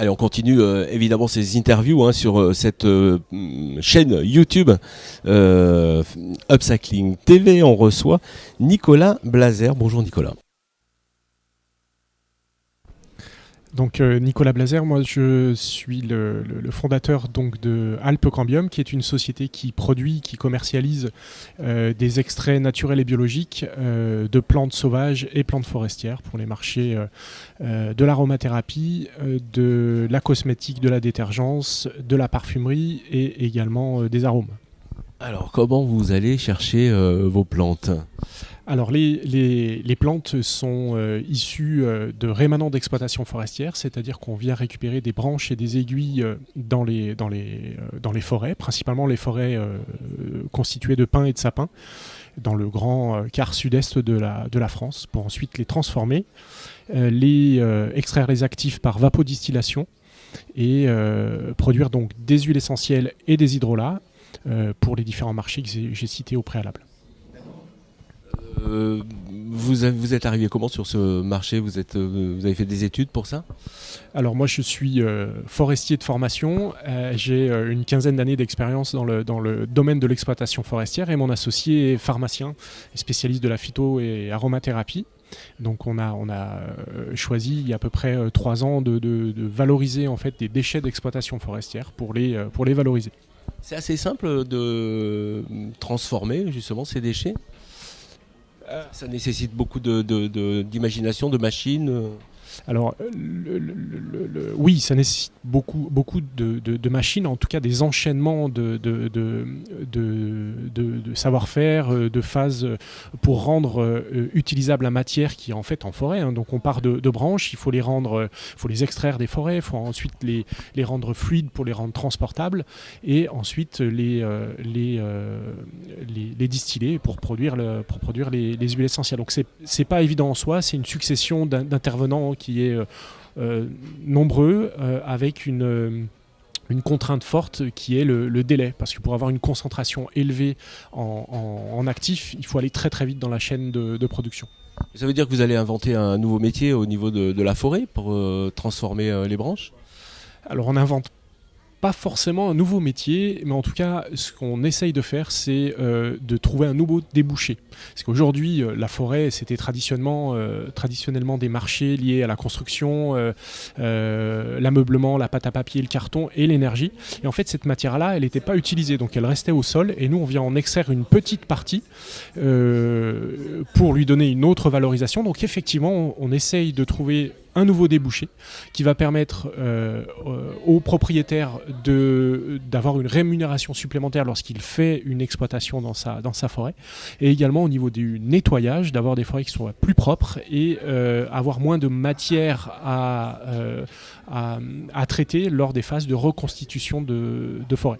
Allez, on continue évidemment ces interviews sur cette chaîne YouTube Upcycling TV. On reçoit Nicolas Blazer. Bonjour Nicolas. Donc Nicolas Blazer, moi je suis le fondateur donc de Alpe Cambium, qui est une société qui produit, qui commercialise des extraits naturels et biologiques de plantes sauvages et plantes forestières pour les marchés de l'aromathérapie, de la cosmétique, de la détergence, de la parfumerie et également des arômes. Alors comment vous allez chercher vos plantes ? Alors les plantes sont issues de rémanents d'exploitation forestière, c'est-à-dire qu'on vient récupérer des branches et des aiguilles dans les forêts, principalement les forêts constituées de pins et de sapins, dans le grand quart sud-est de la France, pour ensuite les transformer, extraire les actifs par vapodistillation et produire donc des huiles essentielles et des hydrolats pour les différents marchés que j'ai cités au préalable. Vous êtes arrivé comment sur ce marché ? Vous avez fait des études pour ça ? Alors moi je suis forestier de formation, j'ai une quinzaine d'années d'expérience dans le domaine de l'exploitation forestière et mon associé est pharmacien, spécialiste de la phyto et aromathérapie. Donc on a choisi il y a à peu près 3 ans de valoriser en fait des déchets d'exploitation forestière pour les valoriser. C'est assez simple de transformer justement ces déchets ? Ça nécessite beaucoup d'imagination, de machines. Alors, oui, ça nécessite beaucoup de machines, en tout cas des enchaînements de savoir-faire, de phases pour rendre utilisable la matière qui est en fait en forêt. Donc on part de branches, il faut les extraire des forêts, il faut ensuite les rendre fluides pour les rendre transportables et ensuite les distiller pour produire les huiles essentielles. Donc c'est pas évident en soi, c'est une succession d'intervenants qui est nombreux avec une contrainte forte qui est le délai, parce que pour avoir une concentration élevée en actifs, il faut aller très très vite dans la chaîne de production. Ça veut dire que vous allez inventer un nouveau métier au niveau de la forêt pour transformer les branches ? Alors on invente pas forcément un nouveau métier, mais en tout cas, ce qu'on essaye de faire, c'est de trouver un nouveau débouché. Parce qu'aujourd'hui, la forêt, c'était traditionnellement des marchés liés à la construction, l'ameublement, la pâte à papier, le carton et l'énergie. Et en fait, cette matière-là, elle n'était pas utilisée, donc elle restait au sol. Et nous, on vient en extraire une petite partie pour lui donner une autre valorisation. Donc effectivement, on essaye de trouver un nouveau débouché qui va permettre aux propriétaires d'avoir une rémunération supplémentaire lorsqu'il fait une exploitation dans sa forêt, et également au niveau du nettoyage, d'avoir des forêts qui soient plus propres et avoir moins de matière à traiter lors des phases de reconstitution de forêt.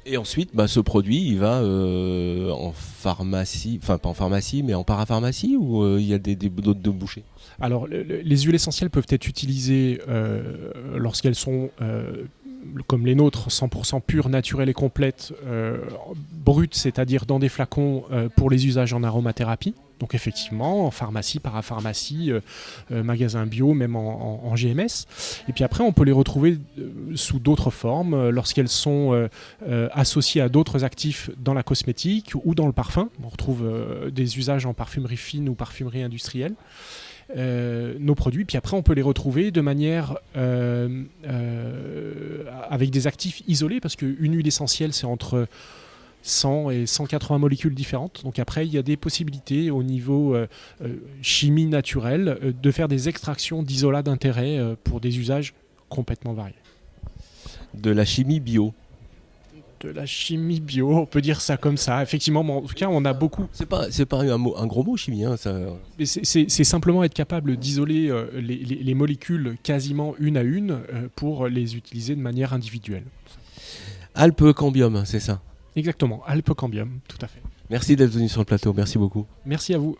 Et ensuite, ce produit, il va en pharmacie, enfin pas en pharmacie, mais en parapharmacie, ou il y a d'autres débouchés ? Alors, les huiles essentielles peuvent être utilisées lorsqu'elles sont, comme les nôtres, 100% pures, naturelles et complètes, brutes, c'est-à-dire dans des flacons pour les usages en aromathérapie. Donc effectivement, en pharmacie, parapharmacie, magasin bio, même en GMS. Et puis après, on peut les retrouver sous d'autres formes, lorsqu'elles sont associées à d'autres actifs dans la cosmétique ou dans le parfum. On retrouve des usages en parfumerie fine ou parfumerie industrielle. Nos produits, puis après on peut les retrouver de manière avec des actifs isolés, parce qu'une huile essentielle c'est entre 100 et 180 molécules différentes. Donc après il y a des possibilités au niveau chimie naturelle de faire des extractions d'isolats d'intérêt pour des usages complètement variés. De la chimie bio. De la chimie bio, on peut dire ça comme ça. Effectivement, en tout cas, on a beaucoup. C'est pas un gros mot, chimie. Ça... C'est simplement être capable d'isoler les molécules quasiment une à une pour les utiliser de manière individuelle. Alpe Cambium, c'est ça ? Exactement, Alpe Cambium, tout à fait. Merci d'être venu sur le plateau, merci beaucoup. Merci à vous.